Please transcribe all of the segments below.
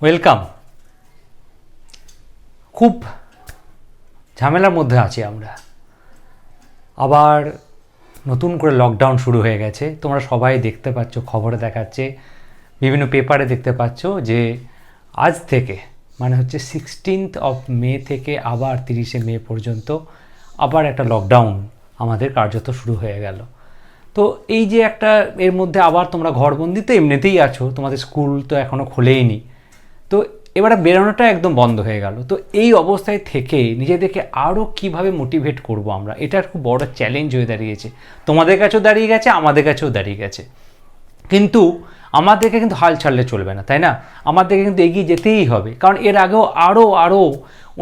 Welcome. খুব ঝামেলার মধ্যে আছি আমরা। আবার নতুন করে লকডাউন শুরু হয়ে গেছে। তোমরা সবাই দেখতে পাচ্ছ, খবরে দেখাচ্ছে, বিভিন্ন পেপারে দেখতে পাচ্ছ যে আজ থেকে মানে হচ্ছে 16 মে থেকে আবার 30 মে পর্যন্ত আবার একটা লকডাউন আমাদের কার্যত শুরু হয়ে গেল। তো এই যে একটা এর মধ্যে আবার তোমরা ঘরবন্দিতে এমনিতেই আছো, তোমাদের স্কুল তো এখনও খোলেইনি, তো এবারে বেরোনোটা একদম বন্ধ হয়ে গেল। তো এই অবস্থায় থেকে নিজেদেরকে আরও কিভাবে মোটিভেট করব আমরা, এটা খুব বড় চ্যালেঞ্জ হয়ে দাঁড়িয়েছে। তোমাদের কাছেও দাঁড়িয়ে গেছে, আমাদের কাছেও দাঁড়িয়ে গেছে। কিন্তু আমাদেরকে কিন্তু হাল ছাড়লে চলবে না, তাই না? আমাদেরকে কিন্তু এগিয়ে যেতেই হবে, কারণ এর আগেও আরও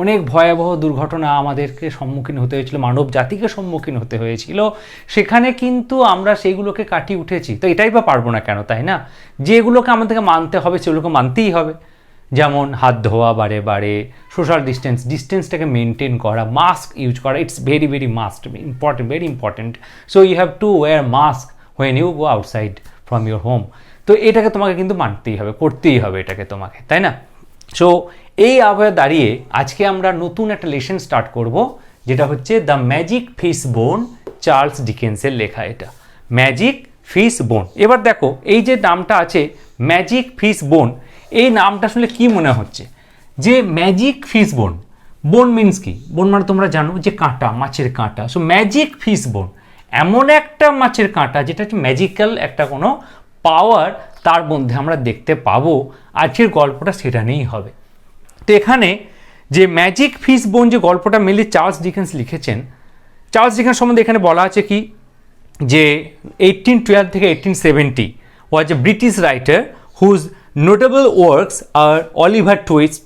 অনেক ভয়াবহ দুর্ঘটনা আমাদেরকে সম্মুখীন হতে হয়েছিল, মানব জাতিকে সম্মুখীন হতে হয়েছিল। সেখানে কিন্তু আমরা সেইগুলোকে কাটিয়ে উঠেছি। তো এটাই বা পারবো না কেন, তাই না? যেগুলোকে আমাদেরকে মানতে হবে সেগুলোকে মানতেই হবে। যেমন হাত ধোয়া বারে বারে, সোশ্যাল ডিস্টেন্সটাকে মেনটেন করা, মাস্ক ইউজ করা, it's very very must important, very important. So you have to wear mask when you go outside from your home. তো এটাকে তোমাকে কিন্তু মানতেই হবে, করতেই হবে এটাকে তোমাকে, তাই না? সো এই আবহাওয়া দাঁড়িয়ে আজকে আমরা নতুন একটা লেসন স্টার্ট করব, যেটা হচ্ছে the magic fish bone, Charles ডিকেন্সের লেখা। এটা ম্যাজিক ফিশ বোন। এবার দেখো, এই যে নামটা আছে ম্যাজিক ফিশ বোন, এই নামটা শুনলে কি মনে হচ্ছে যে ম্যাজিক ফিশ বোন? বোন মিন্স কি? বোন মানে তোমরা জানো যে কাঁটা, মাছের কাঁটা। সো ম্যাজিক ফিশ বোন এমন একটা মাছের কাঁটা যেটা হচ্ছে ম্যাজিক্যাল একটা কোনো পাওয়ার তার মধ্যে আমরা দেখতে পাবো। আজকের গল্পটা সেটা নিয়েই হবে। তো এখানে যে ম্যাজিক ফিশ বোন যে গল্পটা মেনলি চার্লস ডিকেন্স লিখেছেন, চার্লস ডিকেন্স সম্বন্ধে এখানে বলা আছে কি যে 1812 থেকে 1870 was a British writer whose notable works are Oliver Twist,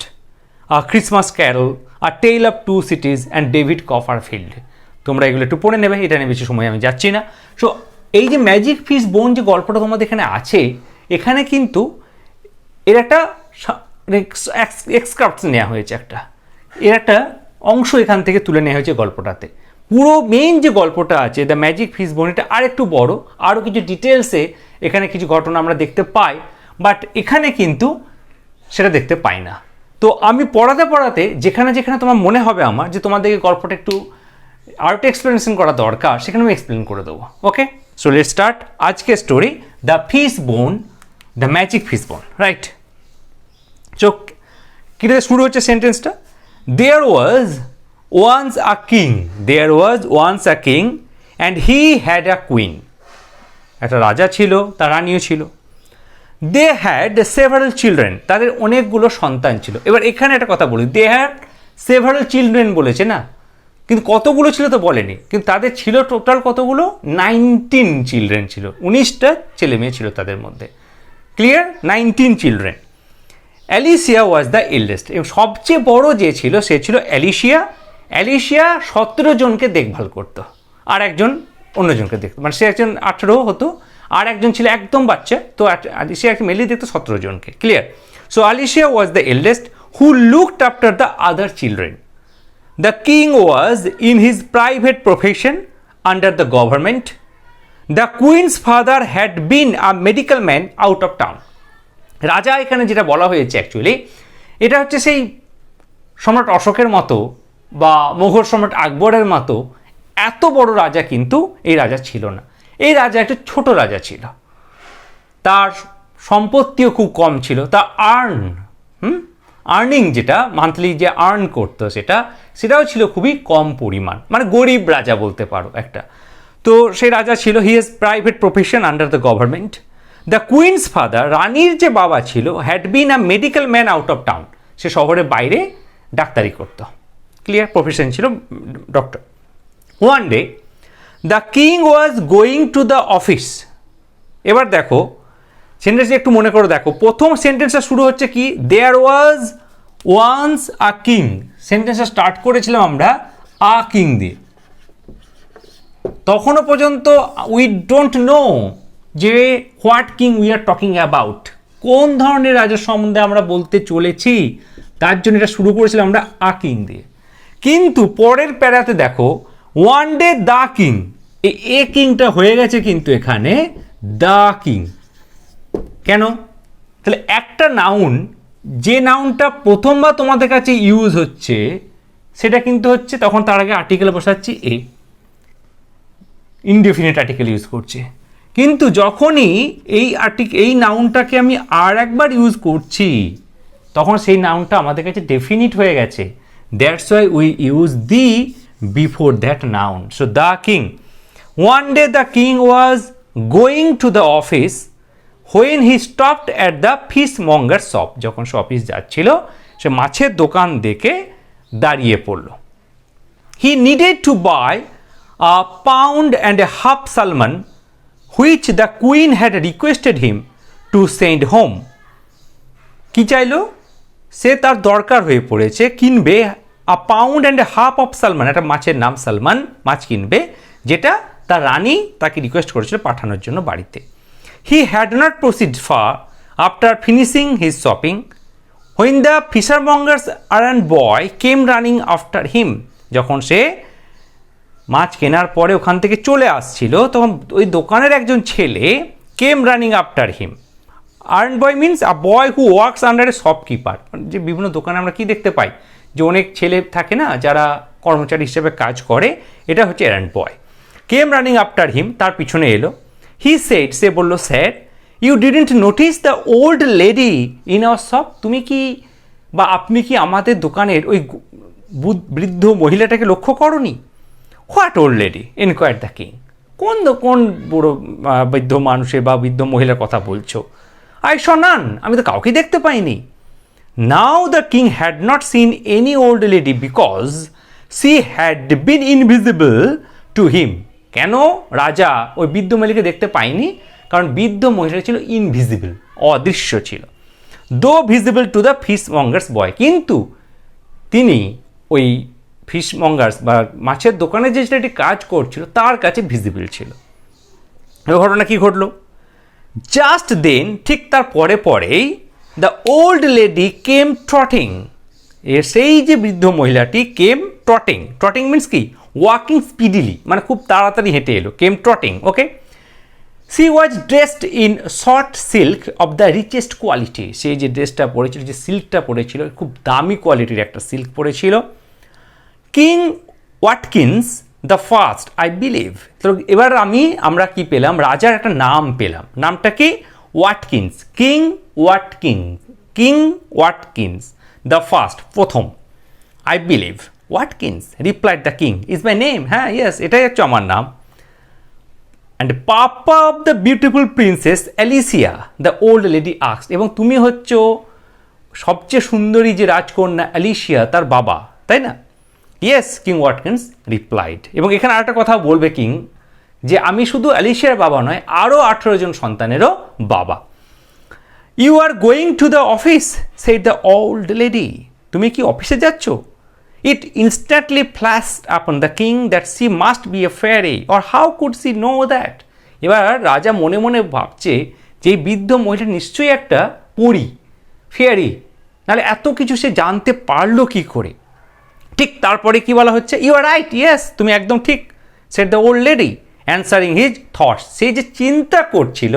a Christmas carol, a tale of two cities and David Copperfield. তোমরা এগুলো একটু পড়ে নেবে, এটা নিয়ে বেশি সময় আমি যাচ্ছি না। সো এই যে ম্যাজিক ফিশ বোন যে গল্পটা তোমাদের এখানে আছে, এখানে কিন্তু এর একটা এক্সক্রাফটস নেওয়া হয়েছে, এর একটা অংশ এখান থেকে তুলে নেওয়া হয়েছে গল্পটাতে। পুরো মেইন যে গল্পটা আছে দ্য ম্যাজিক ফিশ বোন, এটা আর একটু বড়, আরও কিছু ডিটেলসে এখানে কিছু ঘটনা আমরা দেখতে পাই, বাট এখানে কিন্তু সেটা দেখতে পাই না। তো আমি পড়াতে যেখানে যেখানে তোমার মনে হবে আমার যে তোমাদেরকে গল্পটা একটু আর একটু এক্সপ্লেনেশন করা দরকার, সেখানে আমি এক্সপ্লেন করে দেবো। ওকে, সো লেটস স্টার্ট আজকের story, the fish bone, the magic fish bone. Right, so কীভাবে শুরু হচ্ছে সেন্টেন্সটা? There was once a king and he had a queen. একটা রাজা ছিল, তার রানীও ছিল। দে হ্যাড সেভারাল চিলড্রেন, তাদের অনেকগুলো সন্তান ছিল। এবার এখানে একটা কথা বলি, দে হ্যাড সেভারাল চিলড্রেন বলেছে না, কিন্তু কতগুলো ছিল তো বলেনি, কিন্তু তাদের ছিল টোটাল কতগুলো? 19 চিলড্রেন ছিল, 19টা ছেলে মেয়ে ছিল তাদের মধ্যে। Clear? 19 children. Alicia was the eldest, এবং সবচেয়ে বড় যে ছিল সে ছিল অ্যালিসিয়া। 17 জনকে দেখভাল করতো, আর একজন অন্যজনকে দেখতো, মানে সে একজন 18 হতো, আর একজন ছিল একদম বাচ্চা। তো সে একটা মেনলি দেখতো 17 জনকে। Clear? So Alicia was the eldest who looked after the other children. The king was in his private profession under the government. The queen's father had been a medical man out of town. রাজা এখানে যেটা বলা হয়েছে actually, এটা হচ্ছে সেই সম্রাট অশোকের মতো বা মুঘল সম্রাট আকবরের মতো এত বড় রাজা কিন্তু এই রাজা ছিল না। এই রাজা একটা ছোট রাজা ছিল, তার সম্পত্তিও খুব কম ছিল, তার আর্নিং যেটা মান্থলি যে আর্ন করতো সেটাও ছিল খুবই কম পরিমাণ, মানে গরিব রাজা বলতে পারো একটা। তো সেই রাজা ছিল, he has private profession under the government. The queen's father, রানীর যে বাবা ছিল, had been a medical man out of town, সে শহরের বাইরে ডাক্তারি করত। ক্লিয়ার? প্রফেশন ছিল doctor. One day the king was going to the office. এবার দেখো সেন্টেন্সটা একটু মনে করে দেখো, প্রথম সেন্টেন্সটা শুরু হচ্ছে কি? দেয়ার ওয়াজ ওয়ান্স আ কিং। সেন্টেন্সটা স্টার্ট করেছিলাম আমরা আ কিং দিয়ে। তখনও পর্যন্ত উই ডোন্ট নো যে what king we are talking about, কোন ধরনের রাজার সম্বন্ধে আমরা বলতে চলেছি, তার জন্য এটা শুরু করেছিলাম আমরা আ কিং দিয়ে। কিন্তু পরের প্যারাতে দেখো ওয়ান ডে দ্য কিং, এ কিংটা হয়ে গেছে কিন্তু এখানে দ্য কিং। কেন? তাহলে একটা নাউন যে নাউনটা প্রথমবার তোমাদের কাছে ইউজ হচ্ছে সেটা কিন্তু হচ্ছে তখন তার আগে আর্টিকেল বসাচ্ছি এ, ইনডেফিনিট আর্টিকেল ইউজ করছে। কিন্তু যখনই এই নাউনটাকে আমি আর একবার ইউজ করছি তখন সেই নাউনটা আমাদের কাছে ডেফিনিট হয়ে গেছে। That's why we use the before that noun. So the king, one day the king was going to the office when he stopped at the fish Munger shop. যখন সে অফিস যাচ্ছিল সে মাছের দোকান দেখে দাঁড়িয়ে পড়ল। He needed to buy a pound and a half salmon which the queen had requested him to send home. কি চাইলো? সে তার দরকার হয়ে পড়েছে, কিনবে a pound and a half of salmon, একটা মাছের নাম সালমান, মাছ কিনবে যেটা তার রানী তাকে রিকোয়েস্ট করেছিল পাঠানোর জন্য বাড়িতে। He had not proceeded far after finishing his shopping when the fishermonger's errand boy came running after him. যখন সে মাছ কেনার পরে ওখান থেকে চলে আসছিল তখন ওই দোকানের একজন ছেলে came running after him. Earn boy means a boy who works under A shopkeeper. যে বিভিন্ন দোকানে আমরা কি দেখতে পাই যে অনেক ছেলে থাকে না যারা কর্মচারী হিসেবে কাজ করে, এটা হচ্ছে এরান্ড বয়। কেম রানিং আফটার হিম, তার পিছনে এলো। হি সেড, সে বললো, sir you didn't notice the old lady in our shop. তুমি কি বা আপনি কি আমাদের দোকানের ওই বৃদ্ধ মহিলাটাকে লক্ষ্য করনি? What old lady ইনকোয়ার্ড the king. কোন বুড়ো বৃদ্ধ মানুষের বা বৃদ্ধ মহিলার কথা বলছো? আই স নান, আমি তো কাউকে দেখতে পাইনি। Now the king had not seen any old lady because she had been invisible to him. কেন রাজা ওই বৃদ্ধ মহিলাকে দেখতে পায়নি? কারণ বৃদ্ধ মহিলা ছিল ইনভিজিবল, অদৃশ্য ছিল। দো ভিজিবল টু দ্য ফিশ মঙ্গার্স বয়, কিন্তু তিনি ওই ফিশ মঙ্গার্স বা মাছের দোকানে যে সেটি কাজ করছিল তার কাছে ভিজিবল ছিল। এই ঘটনা কি ঘটলো? জাস্ট দেন, ঠিক তার পরেই the old lady came trotting. সেই যে বৃদ্ধ মহিলাটি কেম ট্রটিং। ট্রটিং মিনস কি? ওয়াকিং স্পিডিলি, মানে খুব তাড়াতাড়ি হেঁটে এলো। Came trotting, okay. She was dressed in short silk of the richest quality. সেই যে ড্রেসটা পরেছিল, যে সিল্কটা পরেছিল, খুব দামি কোয়ালিটির একটা সিল্ক পরেছিল। King Watkins the first, I believe. তো এবার আমরা কি পেলাম? রাজার একটা নাম পেলাম। নামটা কি? Watkins. King Watkins the first, প্রথম। I believe Watkins, replied the king, is my name. হ্যাঁ, ইয়েস, এটাই হচ্ছে আমার নাম। And papa of the beautiful princess Alicia, the old lady asked. এবং তুমি হচ্ছ সবচেয়ে সুন্দরী যে রাজকন্যা অ্যালিসিয়া, তার বাবা, তাই না? Yes, king Watkins replied. এবং এখানে আরেকটা কথা বলবে কিং, যে আমি শুধু অ্যালিসিয়ার বাবা নয়, আরও 18 জন সন্তানেরও বাবা। You are going to the office, said the old lady. তুমি কি অফিসে যাচ্ছ? It instantly flashed upon the king that she must be a fairy, or how could she know that. এবার রাজা মনে মনে ভাবছে যে এই বৃদ্ধ মহিলা নিশ্চয়ই একটা পরী, ফেয়ারি, নাহলে এত কিছু সে জানতে পারলো কি করে? ঠিক তারপরে কি বলা হচ্ছে? ইউ আর রাইট, ইয়েস, তুমি একদম ঠিক। Said the old lady answering his thoughts. সে যে চিন্তা করছিল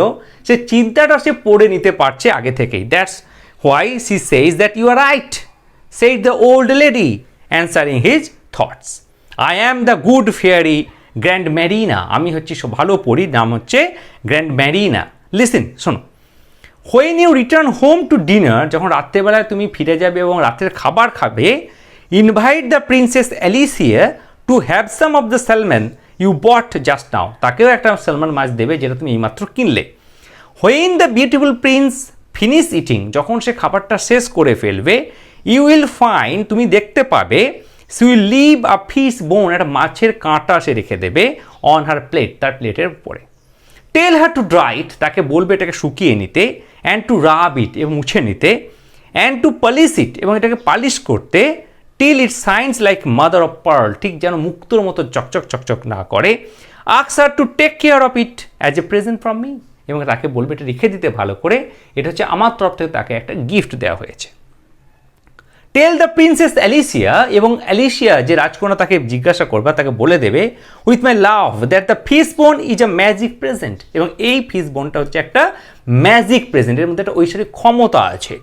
সে চিন্তাটা সে পড়ে নিতে পারছে আগে থেকেই। That's why she says that you are right, said the old lady answering his thoughts. I am the good fairy Grand Marina. আমি হচ্ছি ভালো পরী, নাম হচ্ছে গ্র্যান্ড ম্যারিনা। লিসেন, শোনো। When you return home to dinner, যখন রাত্রেবেলায় তুমি ফিরে যাবে এবং রাতের খাবার খাবে, invite the princess Alicia to have some of the salmon you bought just now. তাকেও একটা স্যালমন মাছ দেবে যেটা তুমি এইমাত্র কিনলে। When the beautiful Prince finish eating, যখন সে খাবারটা শেষ করে ফেলবে, ইউ উইল ফাইন্ড, তুমি দেখতে পাবে, she will leave a fish bone, একটা মাছের কাঁটা সে রেখে দেবে অন হার প্লেট, তার প্লেটের উপরে। টেল হার টু ড্রাই ইট, তাকে বলবে এটাকে শুকিয়ে নিতে, অ্যান্ড টু রাব ইট, এবং মুছে নিতে, অ্যান্ড টু পলিশ ইট, এবং এটাকে পালিশ করতে, till it shines like mother of pearl, ঠিক যেন মুক্তোর মতো চকচক না করে। Ask her to take care of it as a present from me, এবং তাকে বলবে এটা রেখে দিতে ভালো করে, এটা হচ্ছে আমার তরফ থেকে তাকে একটা গিফট দেওয়া হয়েছে। টেল দ্য প্রিন্সেস অ্যালিসিয়া, এবং অ্যালিসিয়া যে রাজকন্যা তাকে জিজ্ঞাসা করবে, তাকে বলে দেবে, with my love that the fish বোন ইজ আ ম্যাজিক প্রেজেন্ট, এবং এই ফিশ বোনটা হচ্ছে একটা ম্যাজিক প্রেজেন্ট, এর মধ্যে একটা ঐশ্বরিক ক্ষমতা আছে।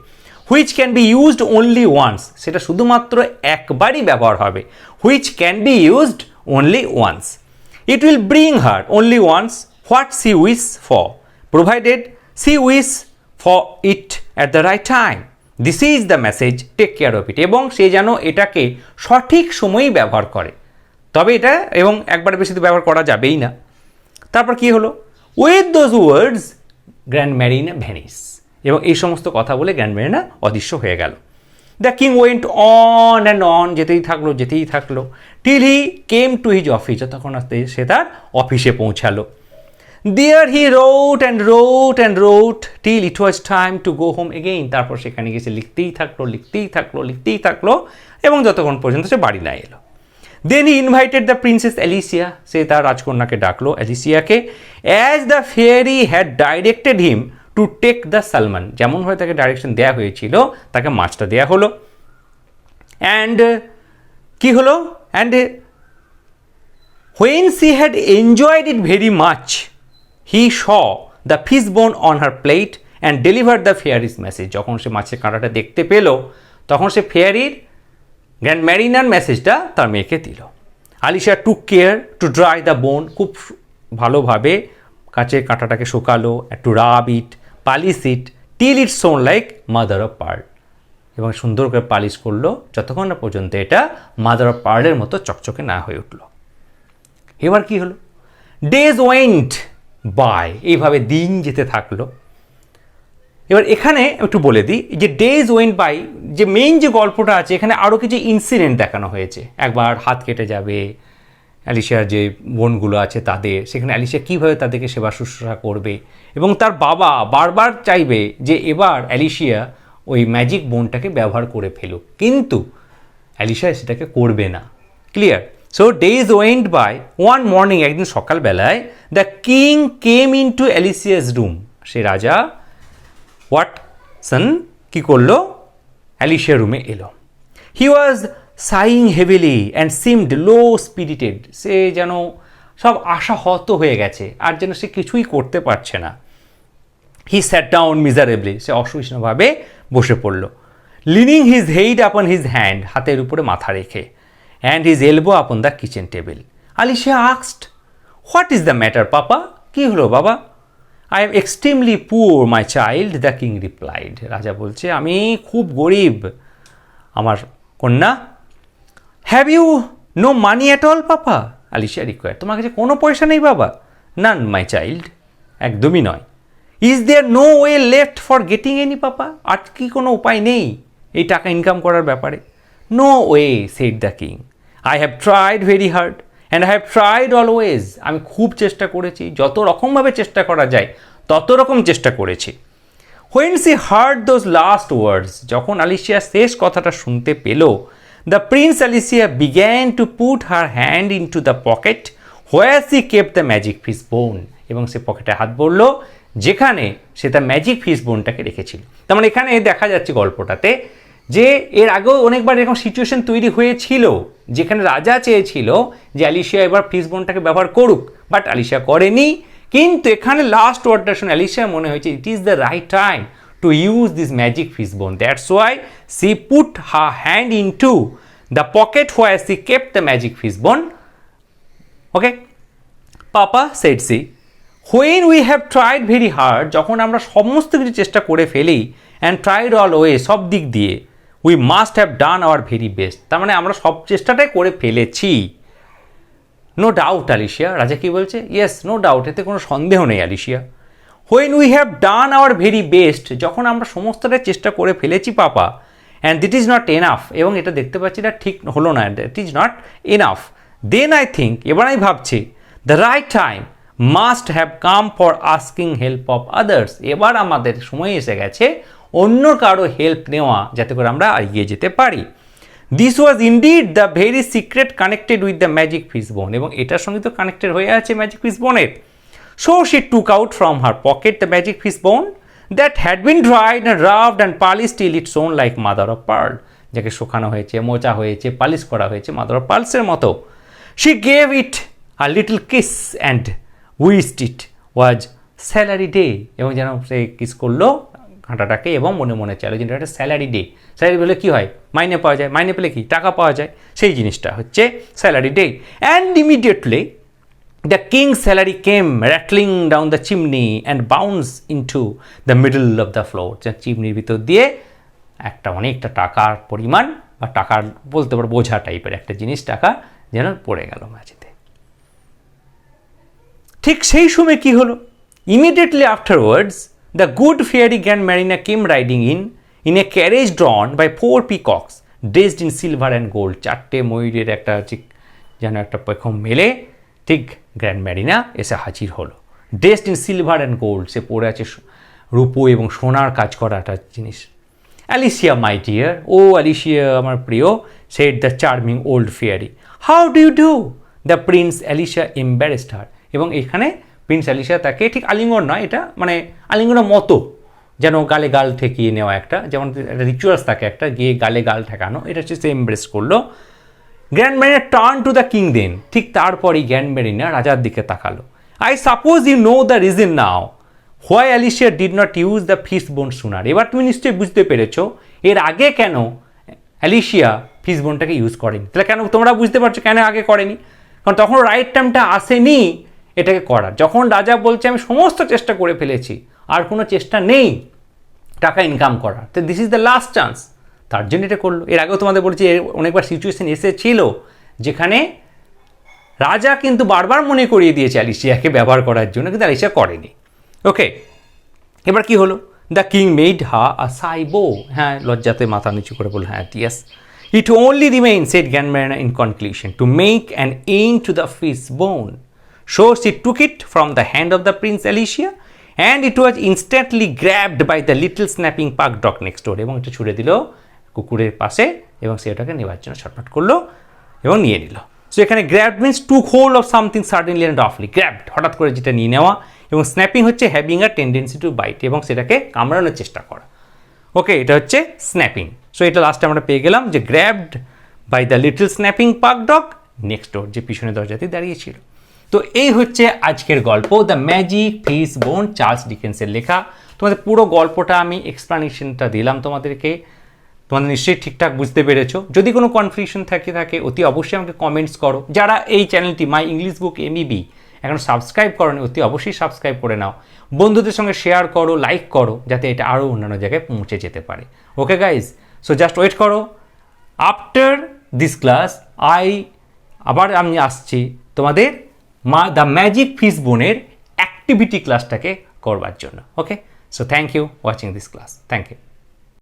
Which can be used only once, সেটা শুধুমাত্র একবারই ব্যবহার হবে, which can be used only once. It will bring her only once what she wish for, provided she wish for it at the right time. This is the message, take care of it. এবং সে যেন এটাকে সঠিক সময়েই ব্যবহার করে, তবে এটা এবং একবার বেশি তো ব্যবহার করা যাবেই না। তারপর কি হলো, with those words grand Marina Venice, এবং এই সমস্ত কথা বলে গ্র্যান্ড ম্যারিনা অদৃশ্য হয়ে গেল। The king went on and on, যেতেই থাকলো till he came to his office, যতক্ষণ সে তার অফিসে পৌঁছালো। There he wrote and wrote till it was time to go home again, তারপর সেখানে গিয়ে সে লিখতেই থাকলো এবং যতক্ষণ পর্যন্ত সে বাড়ি না এলো। Then he invited the princess Alicia, সে তার রাজকন্যাকে ডাকলো অ্যালিসিয়াকে, as the fairy had directed him to take the salmon, যেমনভাবে তাকে ডাইরেকশন দেওয়া হয়েছিল তাকে মাছটা দেওয়া হলো। অ্যান্ড কি হলো, and when she had enjoyed it very much he saw the fish bone on her plate and deliver the fairy's message, যখন সে মাছের কাঁটাটা দেখতে পেল তখন সে ফেয়ারির গ্র্যান্ড ম্যারিনার মেসেজটা তার মেয়েকে দিল। Alicia took care to dry the bone, খুব ভালোভাবে কাঁচের কাঁটাটাকে শুকালো, to rub it, polish it, till it shone like mother of pearl, এবং সুন্দর করে পালিশ করলো যতক্ষণ না পর্যন্ত এটা মাদার অফ পার্লের মতো চকচকে না হয়ে উঠল। এবার কি হলো, ডেজ ওয়েন্ট বাই, এইভাবে দিন যেতে থাকলো। এবার এখানে একটু বলে দিই যে ডেজ ওয়েন্ট বাই যে মেইন যে গল্পটা আছে, এখানে আরও কিছু ইনসিডেন্ট দেখানো হয়েছে। একবার হাত কেটে যাবে অ্যালিশিয়ার যে বোনগুলো আছে তাদের, সেখানে অ্যালিশিয়া কীভাবে তাদেরকে সেবা শুশ্রূষা করবে, এবং তার বাবা বারবার চাইবে যে এবার অ্যালিশিয়া ওই ম্যাজিক বোনটাকে ব্যবহার করে ফেলুক, কিন্তু অ্যালিশিয়া সেটাকে করবে না। Clear? So days went by, one morning, একদিন সকালবেলায় the king came in to Alicia's room, সে রাজা ওয়াটসন কি করলো, অ্যালিশিয়ার রুমে এলো। He was sighing heavily and seemed low spirited, সে যেন সব আশাহত হয়ে গেছে আর যেন সে কিছুই করতে পারছে না। হি স্যাট ডাউন মিজারেবলি, সে অসহিষ্ণুভাবে বসে পড়ল। Leaning his head upon his hand, হাতের উপরে মাথা রেখে, and his elbow upon the kitchen table. Alicia asked, what is the matter papa, কী হলো বাবা? I am extremely poor my child, the king replied, রাজা বলছে আমি খুব গরিব আমার কন্যা। Have you no money at all papa, Alicia require, তোমার কাছে কোনো পয়সা নেই বাবা? নান মাই চাইল্ড, একদমই নয়। Is there no way left for getting any papa, আর কি কোনো উপায় নেই এই টাকা ইনকাম করার ব্যাপারে? No way said the king, I have tried very hard and I have tried always, আমি খুব চেষ্টা করেছি, যত রকমভাবে চেষ্টা করা যায় তত রকম চেষ্টা করেছি। When she heard those last words, যখন আলিশিয়া শেষ কথাটা শুনতে পেল, the prince Alicia began to put her hand into the pocket where she kept the magic fish bone, এবং সে পকেটে হাত ভরল যেখানে সে তার ম্যাজিক ফিশ বোনটাকে রেখেছিল। তার মানে এখানে দেখা যাচ্ছে গল্পটাতে যে এর আগেও অনেকবার এরকম সিচুয়েশন তৈরি হয়েছিল যেখানে রাজা চেয়েছিল যে অ্যালিশিয়া এবার ফিশ বোনটাকে ব্যবহার করুক, বাট অ্যালিশিয়া করেনি। কিন্তু এখানে লাস্ট ওয়ার্ডটা শুনে অ্যালিশিয়া মনে হয়েছে it is the right time to use this magic fish bone, that's why she put her hand into the pocket where she kept the magic fish bone. Okay papa, said she, when we have tried very hard, যখন আমরা সমস্ত কিছু চেষ্টা করে ফেলি, and tried all way, সব দিক দিয়ে, we must have done our very best, তার মানে আমরা সব চেষ্টাটাই করে ফেলেছি। নো ডাউট আলিশিয়া, রাজা কি বলছে? ইয়েস, নো ডাউট, এতে কোনো সন্দেহ নেই Alicia. When we have done our very best, যখন আমরা সমস্তটাই চেষ্টা করে ফেলেছি papa, and this is not enough, এবং এটা দেখতে পাচ্ছি এটা ঠিক হলো না, it is not enough, then I think, এবার আমি ভাবছি, the right time must have come for asking help of others, এবার আমাদের সময় এসে গেছে অন্য কারো হেল্প নেওয়া যাতে করে আমরা এগিয়ে যেতে পারি। This was indeed the very secret connected with the magic fish bone, এবং এটার সঙ্গে তো কানেক্টেড হয়ে আছে ম্যাজিক ফিশ বোনের। So she took out from her pocket the magic fish bone that had been dried and rubbed and polish till it shone like mother of pearl, যাকে শুকানো হয়েছে, মোচা হয়েছে, পালিশ করা হয়েছে মাদার অফ পার্লসের মতো। She gave it a little kiss and wished it was salary day, এবং যেন সে কিস করলো কাঁটাটাকে এবং মনে মনে চাইলো যেটা একটা স্যালারি ডে। স্যালারি পেলে কী হয়, মাইনে পাওয়া যায়, মাইনে পেলে কি টাকা পাওয়া যায়, সেই জিনিসটা হচ্ছে salary day. And immediately the king's salary came rattling down the chimney and bounced into the middle of the floor. চিমনির ভিতর দিয়ে একটা অনেকটা টাকার পরিমাণ বা টাকার বলতে পারো বোঝা টাইপের একটা জিনিস টাকা যেন পড়ে গেল মাঝিতে। ঠিক সেই সময় কি হলো, immediately afterwards the good fairy Grand Marina came riding in a carriage drawn by 4 peacocks dressed in silver and gold. 4টে ময়ূরের একটা যেন একটা পেখম মেলে ঠিক গ্র্যান্ড ম্যারিনা এসে হাজির হলো, dressed in silver and gold, সে পরে আছে রূপো এবং সোনার কাজ করা একটা জিনিস। অ্যালিসিয়া মাই ডিয়ার, ও অ্যালিসিয়া আমার প্রিয়, said the charming old fairy, how do you do? The prince Alicia embraced her. এবং এখানে প্রিন্স অ্যালিসিয়া তাকে ঠিক আলিঙ্গন নয়, এটা মানে আলিঙ্গনের মতো, যেন গালে গাল ঠেকিয়ে নেওয়া একটা, যেমন একটা রিচুয়ালস থাকে একটা, গিয়ে গালে গাল ঠেকানো, এটা হচ্ছে সে এমব্রেস করলো। Grand Marina turn to the king then, ঠিক তারপরই গ্র্যান্ড ম্যারিনা রাজার দিকে তাকালো। I suppose you know the reason now why Alicia did not use the fish bone sooner. এবার তুমি নিশ্চয়ই বুঝতে পেরেছো এর আগে কেন অ্যালিসিয়া ফিশ বোনটাকে ইউজ করেনি। তাহলে কেন তোমরা বুঝতে পারছো কেন আগে করেনি, কারণ তখন রাইট টাইমটা আসেনি এটাকে করার। যখন রাজা বলছে আমি সমস্ত চেষ্টা করে ফেলেছি, আর কোনো চেষ্টা নেই টাকা ইনকাম করার, তো this is the last chance, তার জন্য এটা করলো। এর আগেও তোমাদের বলছি অনেকবার সিচুয়েশন এসেছিল যেখানে রাজা কিন্তু বারবার মনে করিয়ে দিয়েছে অ্যালিসিয়াকে ব্যবহার করার জন্য, কিন্তু অ্যালিসিয়া করেনি। ওকে, এবার কি হলো, the king made her a সাইবো, হ্যাঁ লজ্জাতে মাথা নিচু করে বলল হ্যাঁ yes. It only remain said Grand Marina in conclusion to make an end to the fish bone, so she took it from the hand of the prince Alicia and it was instantly grabbed by the little snapping pug dog next door. এবং এটা ছুড়ে দিল কুকুরের পাশে এবং সে ওটাকে নেওয়ার জন্য ছটফট করলো এবং নিয়ে নিল। সো এখানে grabbed means took hold of something suddenly and রাফলি, গ্র্যাবড হঠাৎ করে যেটা নিয়ে নেওয়া, এবং স্ন্যাপিং হচ্ছে having a tendency to bite, এবং সেটাকে কামড়ানোর চেষ্টা করা। ওকে, এটা হচ্ছে স্ন্যাপিং। সো এটা লাস্টে আমরা পেয়ে গেলাম যে grabbed by the little snapping pug dog next door, যে পিছনে দরজাতেই দাঁড়িয়েছিল। তো এই হচ্ছে আজকের গল্প, the magic fish bone, Charles ডিকেন্সের লেখা। তোমাদের পুরো গল্পটা আমি এক্সপ্লানেশনটা দিলাম তোমাদেরকে, তোমাদের নিশ্চয়ই ঠিকঠাক বুঝতে পেরেছো। যদি কোনো কনফিউশন থাকে অতি অবশ্যই আমাকে কমেন্টস করো। যারা এই চ্যানেলটি মাই ইংলিশ বুক MEB এখন সাবস্ক্রাইব করোনি, অতি অবশ্যই সাবস্ক্রাইব করে নাও, বন্ধুদের সঙ্গে শেয়ার করো, লাইক করো, যাতে এটা আরও অন্যান্য জায়গায় পৌঁছে যেতে পারে। Okay guys, so just wait করো, আফটার দিস ক্লাস আবার আমি আসছি তোমাদের দ্য ম্যাজিক ফিশ বোনের অ্যাক্টিভিটি ক্লাসটাকে করবার জন্য। Okay, so thank you watching this class, thank you.